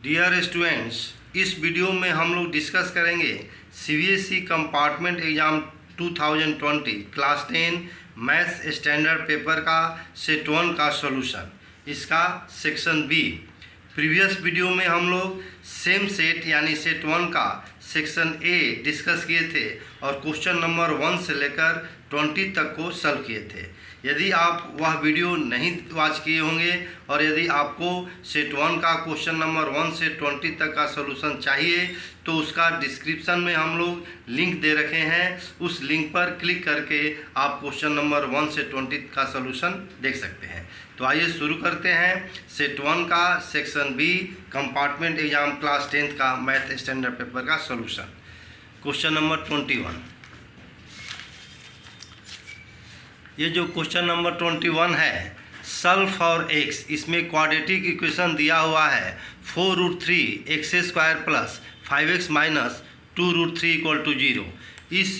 Dear students, इस video में हम लोग डिस्कस करेंगे CBSE compartment exam 2020 class 10 maths standard paper का सेट 1 का सॉल्यूशन, इसका सेक्शन बी। प्रीवियस वीडियो में हम लोग सेम सेट यानी सेट 1 का सेक्शन ए डिस्कस किए थे और क्वेश्चन नंबर 1 से लेकर 20 तक को सॉल्व किए थे। यदि आप वह वीडियो नहीं वॉच किए होंगे और यदि आपको सेट 1 का क्वेश्चन नंबर 1 से 20 तक का सॉल्यूशन चाहिए तो उसका डिस्क्रिप्शन में हम लोग लिंक दे रखे हैं। उस लिंक पर क्लिक करके आप क्वेश्चन नंबर 1 से 20 का सॉल्यूशन देख सकते हैं। तो आइए शुरू करते हैं सेट 1 का section B compartment exam class 10 का मैथ स्टैंडर्ड पेपर का सॉल्यूशन। Question number 21। ये जो क्वेश्चन नंबर 21 है, सॉल्व फॉर एक्स, इसमें क्वाड्रेटिक इक्वेशन दिया हुआ है 4√3 x square plus 5x minus 2√3 equal to 0। इस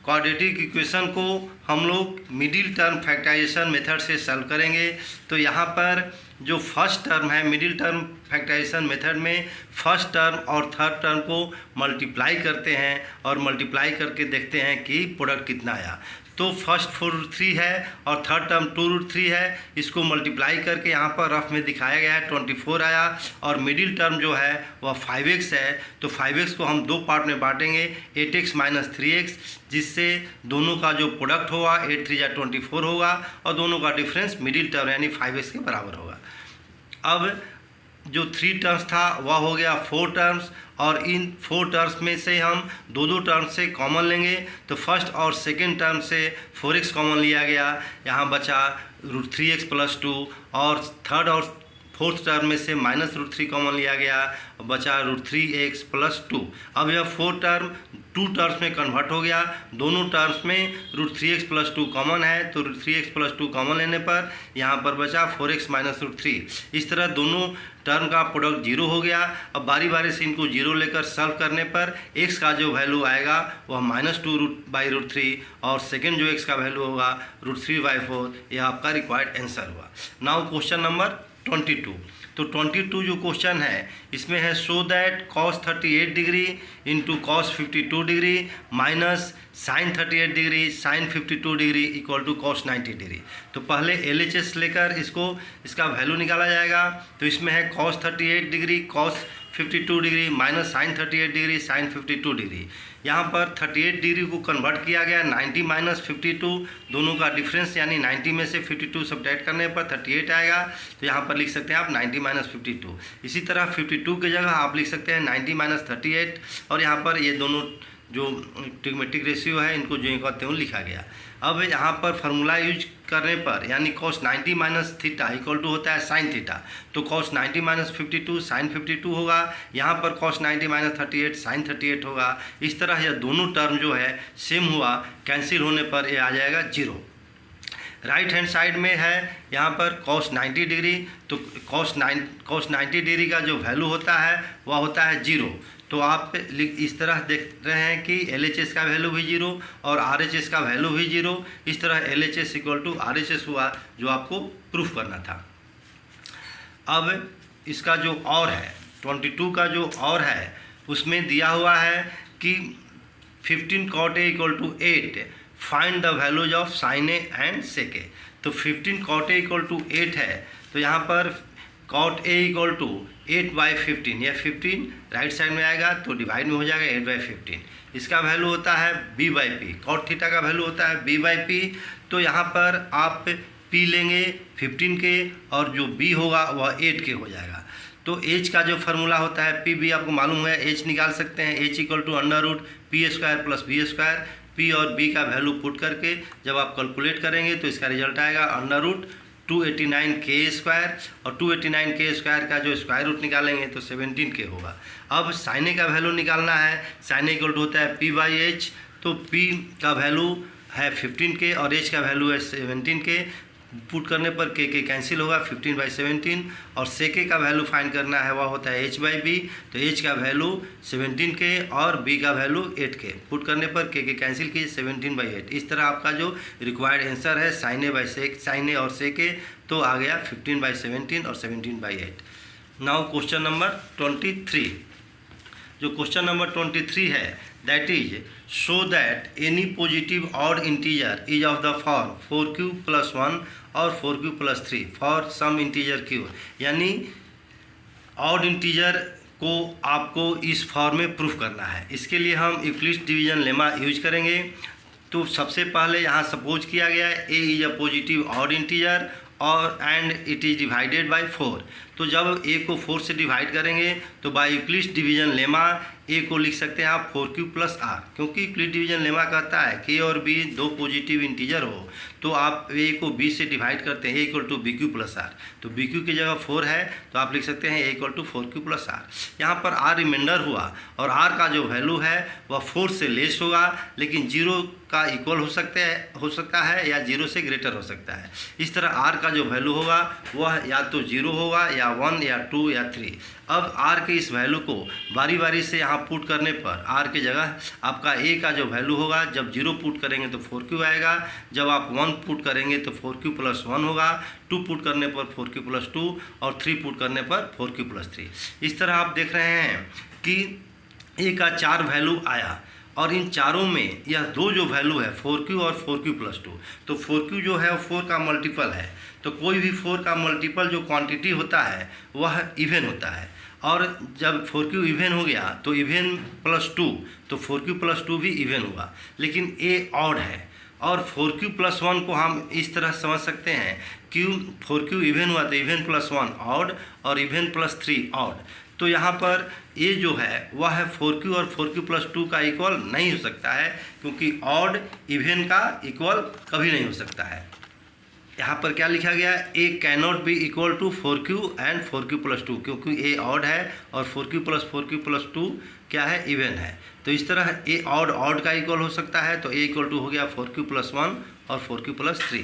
क्वाड्रेटिक इक्वेशन को हम लोग मिडिल टर्म फैक्टराइजेशन मेथड से सॉल्व करेंगे। तो यहाँ पर जो फर्स्ट टर्म है मिडिल टर्म फैक्टराइजेशन मेथड में फर्स्ट टर्म और थर्ड टर्म को मल्टीप्लाई करते हैं और मल्टीप्लाई करके देखते हैं कि प्रोडक्ट कितना आया। तो फर्स्ट 4√3 है और थर्ड टर्म 2√3 है, इसको मल्टीप्लाई करके यहाँ पर रफ में दिखाया गया है 24 आया और मिडिल टर्म जो है वह 5x है। तो 5x को हम दो पार्ट में बांटेंगे 8x माइनस 3x, जिससे दोनों का जो प्रोडक्ट होगा 8 3 24 होगा और दोनों का डिफरेंस मिडिल टर्म यानी 5x के बराबर होगा। अब जो 3 टर्म्स था वह हो गया 4 टर्म्स और इन 4 टर्म्स में से हम दो टर्म्स से कॉमन लेंगे। तो फर्स्ट और सेकेंड टर्म से 4x कॉमन लिया गया, यहाँ बचा √3x प्लस 2 और थर्ड और फोर्थ टर्म में से माइनस √3 कॉमन लिया गया, बचा √3x प्लस 2। अब यह 4 टर्म 2 टर्म्स में कन्वर्ट हो गया, दोनों टर्म्स में √3x प्लस 2 कॉमन है तो √3x प्लस 2 कॉमन लेने पर यहाँ पर बचा 4x माइनस √3। इस तरह दोनों टर्म का प्रोडक्ट 0 हो गया। अब बारी बारी से इनको 0 लेकर सॉल्व करने पर x का जो वैल्यू आएगा वह -2/√3 और सेकेंड जो x का वैल्यू होगा √3/4। यह आपका रिक्वायर्ड आंसर हुआ। Now question number 22। तो 22 जो क्वेश्चन है इसमें है show that cos 38 degree into cos 52 degree minus sin 38 degree sin 52 degree equal to cos 90 degree. तो पहले LHS लेकर इसका वैल्यू निकाला जाएगा। तो इसमें है cos 38 degree cos 52 degree minus sin 38 degree sin 52 degree. यहाँ पर 38 डिग्री को कन्वर्ट किया गया 90 माइनस 52, दोनों का डिफरेंस यानी 90 में से 52 सब्ट्रैक्ट करने पर 38 आएगा। तो यहाँ पर लिख सकते हैं आप 90 माइनस 52। इसी तरह 52 की जगह आप लिख सकते हैं 90 माइनस 38 और यहाँ पर ये दोनों जो ट्रिग्मेटिक रेशियो है इनको जो कहते हैं लिखा गया। अब यहाँ पर फार्मूला यूज करने पर यानी cos 90 minus theta equal to होता है sin थीटा, तो cos 90 माइनस 52 sin 52 होगा। यहाँ पर cos 90 माइनस 38 sin 38 होगा। इस तरह यह दोनों टर्म जो है सेम हुआ, कैंसिल होने पर ये आ जाएगा 0। राइट हैंड साइड में है यहाँ पर cos 90 डिग्री, तो cos 90 डिग्री का जो वैल्यू होता है वह होता है 0। तो आप इस तरह देख रहे हैं कि LHS का वैल्यू भी 0 और RHS का वैल्यू भी 0। इस तरह LHS इक्वल टू RHS हुआ जो आपको प्रूफ करना था। अब इसका जो और है 22 का जो और है उसमें दिया हुआ है कि 15 cot A equal to 8 find the values of sin A and sec A। तो 15 cot A इक्वल टू 8 है, तो यहाँ पर cot A इक्वल टू 8/15, यह 15 राइट साइड में आएगा तो डिवाइड में हो जाएगा 8/15। इसका वैल्यू होता है b/p, cot थीटा का वैल्यू होता है b/p। तो यहाँ पर आप p लेंगे 15 के और जो b होगा वह 8 के हो जाएगा। तो h का जो फार्मूला होता है p b आपको मालूम है, h निकाल सकते हैं, h equal to √p² plus b²। p और b का वैल्यू पुट करके जब आप कैलकुलेट करेंगे तो इसका रिजल्ट आएगा √289k² और 289k² का जो स्क्वायर रूट निकालेंगे तो 17k होगा। अब sin A का वैल्यू निकालना है, sin A इक्वल टू होता है p/h। तो p का वैल्यू है 15k और h का वैल्यू है 17k। पुट करने पर k कैंसिल होगा 15/17 और sec A का वैल्यू फाइंड करना है वह होता है h/b। तो h का वैल्यू 17k और b का वैल्यू 8k। पुट करने पर k कैंसिल कीजिए 17/8। इस तरह आपका जो रिक्वायर्ड आंसर है sin A और sec A तो आ गया 15/17 और 17/8। Now question number 23। जो क्वेश्चन नंबर 23 है that is show that any positive odd integer is of the form 4q + 1 और 4q + 3 for some integer q। यानी ऑड इंटीजर को आपको इस फॉर्म में प्रूफ करना है। इसके लिए हम यूक्लिड्स डिवीजन लेमा यूज करेंगे। तो सबसे पहले यहाँ सपोज किया गया है a is a positive odd integer और and it is divided by 4। तो जब a को 4 से डिवाइड करेंगे तो by Euclid's division lemma a को लिख सकते हैं आप 4q + r, क्योंकि यूक्लिड डिवीजन लेमा कहता है कि a और b दो पॉजिटिव इंटीजर हो तो आप a को b से डिवाइड करते हैं a = bq + r। तो bq की जगह 4 है तो आप लिख सकते हैं a = 4q + r। यहाँ पर r रिमाइंडर हुआ और r का जो वैल्यू है वह 4 से लेस होगा, लेकिन 0 का इक्वल हो सकता है या 0 से ग्रेटर हो सकता है। इस तरह r का जो वैल्यू होगा वह या तो 0 होगा या 1 या 2 या 3। अब r के इस वैल्यू को बारी बारी से यहाँ पुट करने पर r की जगह आपका a का जो वैल्यू होगा, जब 0 पुट करेंगे तो 4q आएगा, जब आप 1 पुट करेंगे तो 4q + 1 होगा, 2 पुट करने पर 4q + 2 और 3 पुट करने पर 4q + 3। इस तरह आप देख रहे हैं कि a का 4 वैल्यू आया और इन चारों में यह दो जो वैल्यू है 4q और 4q + 2, तो 4q जो है 4 का मल्टीपल है। तो कोई भी 4 का मल्टीपल जो क्वांटिटी होता है वह इवन होता है, और जब 4q इवन हो गया तो इवन + 2, तो 4q + 2 भी इवन हुआ, लेकिन a ऑड है। और 4q + 1 को हम इस तरह समझ सकते हैं कि 4q इवन हुआ तो इवन + 1 ऑड और इवन + 3 ऑड। तो यहाँ पर ये जो है वह है 4q और 4q + 2 का इक्वल नहीं हो सकता है, क्योंकि ऑड इवन का इक्वल कभी नहीं हो सकता है। यहाँ पर क्या लिखा गया है, a cannot be equal to 4q and 4q + 2, क्योंकि a ऑड है और 4q + 4q + 2 क्या है, इवन है। तो इस तरह a ऑड का इक्वल हो सकता है, तो a = हो गया 4q + 1 और 4q + 3।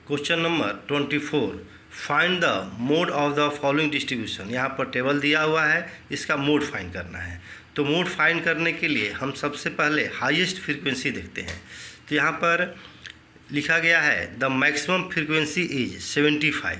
Question number 24, find the mode of the following distribution. यहाँ पर टेबल दिया हुआ है, इसका मोड फाइंड करना है। तो मोड फाइंड करने के लिए हम सबसे पहले हाईएस्ट फ्रीक्वेंसी देखते हैं। तो यहाँ पर लिखा गया है द मैक्सिमम फ्रीक्वेंसी इज 75,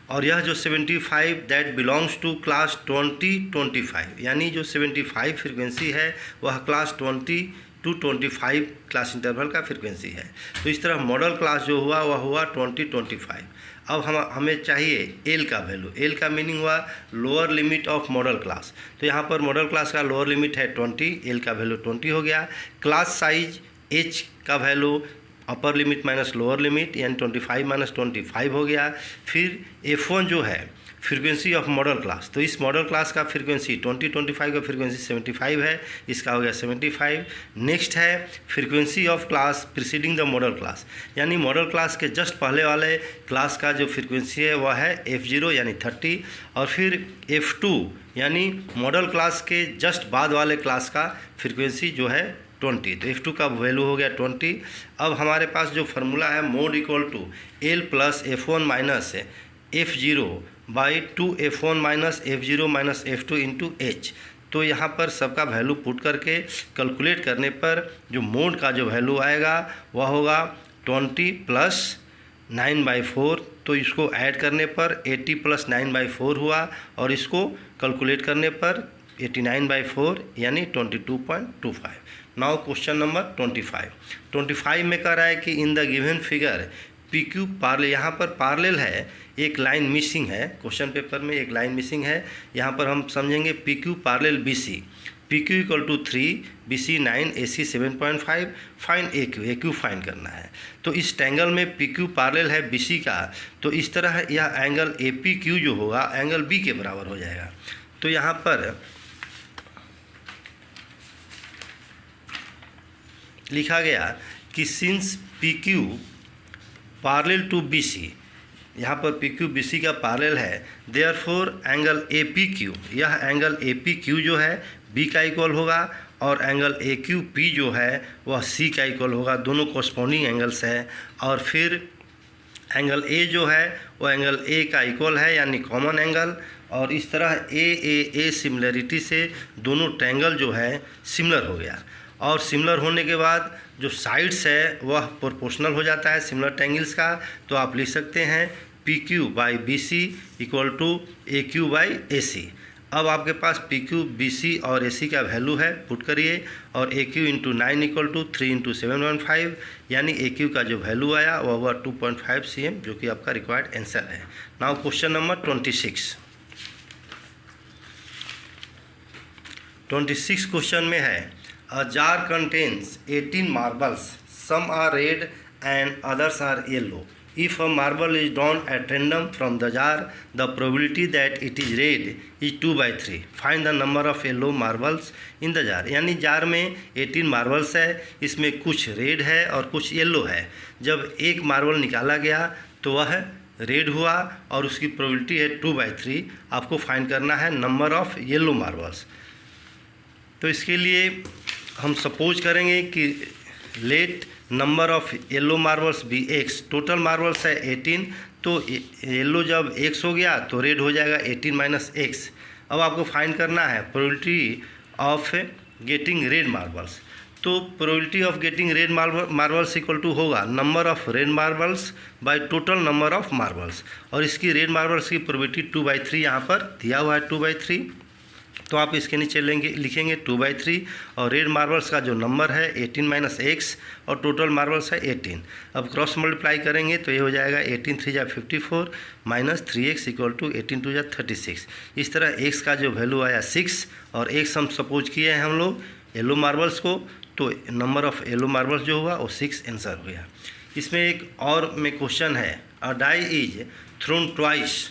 और यह जो 75 दैट बिलोंग्स टू क्लास 20-25, यानी जो 75 फ्रीक्वेंसी है वह क्लास 20 to 25 क्लास इंटरवल का फ्रीक्वेंसी है। तो इस तरह मॉडल क्लास जो हुआ वह हुआ 20-25। अब हमें चाहिए एल का वैल्यू। एल का मीनिंग हुआ lower limit of model class. तो यहाँ पर मॉडल क्लास का लोअर लिमिट है 20, एल का वैल्यू 20 हो गया। क्लास साइज एच का value upper limit minus lower limit यानी 25 - 25 हो गया। फिर F1 जो है फ्रीक्वेंसी ऑफ मॉडल क्लास, तो इस मॉडल क्लास का फ्रीक्वेंसी 20-25 का फ्रीक्वेंसी 75 है, इसका हो गया 75। नेक्स्ट है frequency of class preceding the model class, यानी मॉडल क्लास के जस्ट पहले वाले क्लास का जो फ्रीक्वेंसी है वह है F0 यानी 30, और फिर F2 यानी मॉडल क्लास के जस्ट बाद वाले क्लास का फ्रीक्वेंसी जो है 20। तो F2 का वैल्यू हो गया 20। अब हमारे पास जो फार्मूला है mode equal to L + F1 - F0 by 2F1 - F0 - F2 into H। तो यहाँ पर सबका वैल्यू पुट करके कैलकुलेट करने पर जो मोड का जो वैल्यू आएगा वह होगा 20 + 9/4। तो इसको ऐड करने पर 80 + 9/4 हुआ, और इसको कैलकुलेट करने पर 89/4 यानी 22.25। नाउ क्वेश्चन नंबर 25 में कह रहा है कि in the given figure PQ Parle, यहाँ पर पार्लेल है, एक लाइन मिसिंग है, क्वेश्चन पेपर में एक लाइन मिसिंग है। यहाँ पर हम समझेंगे PQ पार्लेल BC, PQ = 3, BC 9, AC 7.5, find AQ find करना है। तो इस ट्रायंगल में PQ पार्लेल है BC का, तो इस तरह यह एंगल APQ जो होगा एंगल B के बराबर हो जाएगा। तो यहाँ पर लिखा गया कि since PQ parallel to BC, यहाँ पर PQ BC का पैरेलल है, देयरफॉर एंगल APQ, यह एंगल APQ जो है B का इक्वल होगा, और एंगल AQP जो है वह C का इक्वल होगा। दोनों कॉरस्पॉन्डिंग एंगल्स है। और फिर एंगल A जो है वो एंगल A का इक्वल है यानी कॉमन एंगल, और इस तरह A सिमिलरिटी से दोनों ट्रायंगल जो है सिमिलर हो गया। और सिमिलर होने के बाद जो साइड्स है वह प्रोपोर्शनल हो जाता है सिमिलर ट्रायंगल्स का। तो आप लिख सकते हैं p q by b c equal to a q by a c. अब आपके पास पी क्यू बी सी और ए सी का वैल्यू है, पुट करिए, और a q into 9 equal to 3 into 715, यानी ए क्यू का जो वैल्यू आया वह हुआ 2.5 cm, जो कि आपका रिक्वायर्ड आंसर है। Now question number 26। 26 क्वेश्चन में है, a jar contains 18 marbles, some are red and others are yellow. If a marble is drawn at random from the jar, the probability that it is red is 2/3. Find the number of yellow marbles in the jar. यानी jar में 18 marbles है, इसमें कुछ red है और कुछ yellow है। जब एक मार्बल निकाला गया तो वह रेड हुआ और उसकी प्रोबेबिलिटी है 2/3। आपको फाइंड करना है नंबर ऑफ येलो मार्बल्स। तो इसके लिए हम सपोज करेंगे कि let number of yellow marbles be x. Total marbles है 18, तो येलो जब एक्स हो गया तो रेड हो जाएगा 18 माइनस एक्स। अब आपको फाइंड करना है probability of getting red marbles. तो probability of getting red marbles equal to होगा number of red marbles by total number of marbles, और इसकी रेड मार्बल्स की प्रोबेबिलिटी 2/3 यहाँ पर दिया हुआ है 2/3। तो आप इसके नीचे लिखेंगे 2/3, और रेड मार्बल्स का जो नंबर है 18 माइनस एक्स, और टोटल मार्बल्स है 18। अब क्रॉस मल्टीप्लाई करेंगे तो ये हो जाएगा 18 3 जा 54 माइनस 3x इक्वल टू 18 2 जा 36। इस तरह x का जो वैल्यू आया 6, और x हम सपोज किए हैं हम लोग येलो मार्बल्स को, तो नंबर ऑफ येलो मार्बल्स जो हुआ वो 6 आंसर हो गया। इसमें एक और में क्वेश्चन है, a die is thrown twice,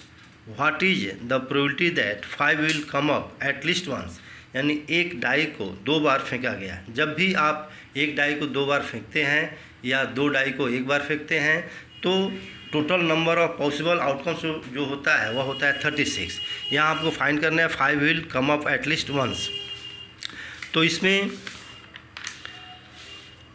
what is the probability that 5 will come up at least once. यानी एक डाई को 2 बार फेंका गया। जब भी आप एक डाई को 2 बार फेंकते हैं या 2 डाई को 1 बार फेंकते हैं, तो total number of possible outcomes जो होता है वह होता है 36। यहाँ आपको फाइंड करना है 5 will come up at least once. तो इसमें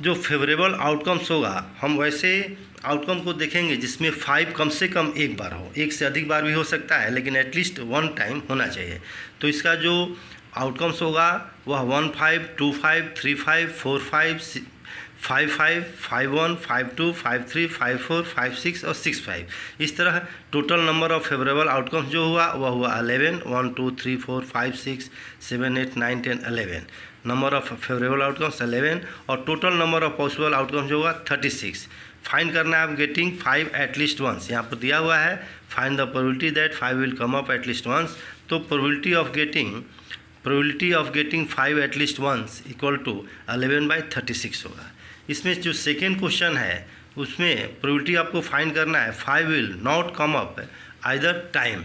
जो फेवरेबल आउटकम्स होगा, हम वैसे आउटकम को देखेंगे जिसमें 5 कम से कम एक बार हो। एक से अधिक बार भी हो सकता है, लेकिन एटलीस्ट 1 टाइम होना चाहिए। तो इसका जो आउटकम्स होगा वह 1 5 2 5 3 5 4 5 5 5 5 1 5 2 5 3 5 4 5 6 और 6 5। इस तरह total number of favourable outcomes जो हुआ वह हुआ 11 1 2 3 4 5 6 7 8 9 10 11। नंबर ऑफ फेवरेबल आउटकम्स 11, और total number of possible outcomes जो हुआ 36। फाइंड करना है आप गेटिंग 5 एट लीस्ट वंस। यहाँ पर दिया हुआ है find the probability that 5 will come up at least once. तो probability of getting 5 at least once equal to 11/36 होगा। इसमें जो सेकेंड क्वेश्चन है उसमें प्रोबेबिलिटी आपको फाइंड करना है 5 will not come up either time,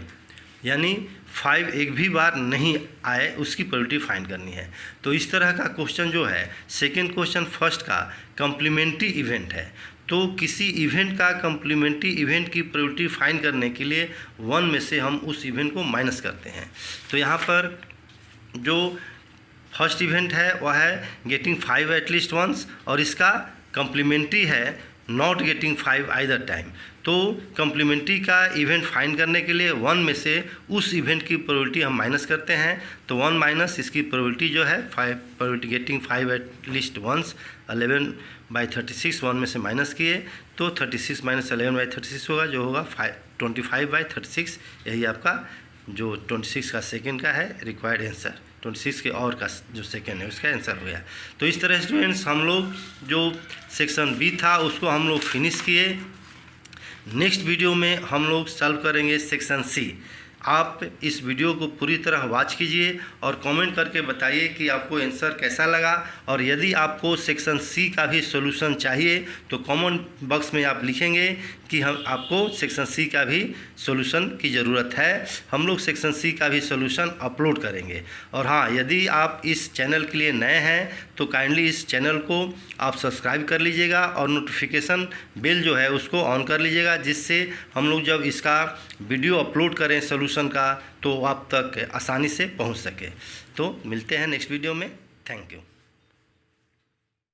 यानी 5 एक भी बार नहीं आए उसकी प्रोबेबिलिटी फाइंड करनी है। तो इस तरह का क्वेश्चन जो है, सेकेंड क्वेश्चन फर्स्ट का कम्प्लीमेंट्री इवेंट है। तो किसी इवेंट का कम्प्लीमेंट्री इवेंट की प्रोबेबिलिटी फाइंड करने के लिए 1 में से हम उस इवेंट को माइनस करते हैं। तो यहाँ पर जो फर्स्ट इवेंट है वह है गेटिंग 5 एट लीस्ट वंस, और इसका कम्प्लीमेंट्री है नॉट गेटिंग 5 आइदर टाइम। तो कम्प्लीमेंट्री का इवेंट फाइंड करने के लिए 1 में से उस इवेंट की प्रोबेबिलिटी हम माइनस करते हैं। तो 1 माइनस इसकी प्रोबेबिलिटी जो है 5 probability getting 5 at least once 11/36 1 में से माइनस किए तो 36 माइनस 11/36 होगा, जो होगा 25/36। यही आपका जो 26 का सेकेंड का है रिक्वायर्ड आंसर, 26 के और का जो सेकेंड है उसका आंसर हो गया। तो इस तरह स्टूडेंट्स हम लोग जो सेक्शन बी था उसको हम लोग फिनिश किए। नेक्स्ट वीडियो में हम लोग सॉल्व करेंगे सेक्शन सी। आप इस वीडियो को पूरी तरह वॉच कीजिए और कमेंट करके बताइए कि आपको आंसर कैसा लगा, और यदि आपको सेक्शन सी का भी सॉल्यूशन चाहिए तो कमेंट बॉक्स में आप लिखेंगे कि हम आपको सेक्शन सी का भी सॉल्यूशन की ज़रूरत है। हम लोग सेक्शन सी का भी सॉल्यूशन अपलोड करेंगे। और हाँ, यदि आप इस चैनल के लिए नए हैं तो काइंडली इस चैनल को आप सब्सक्राइब कर लीजिएगा और नोटिफिकेशन बेल जो है उसको ऑन कर लीजिएगा, जिससे हम लोग जब इसका वीडियो अपलोड करें सॉल्यूशन का तो आप तक आसानी से पहुंच सके। तो मिलते हैं नेक्स्ट वीडियो में। Thank you.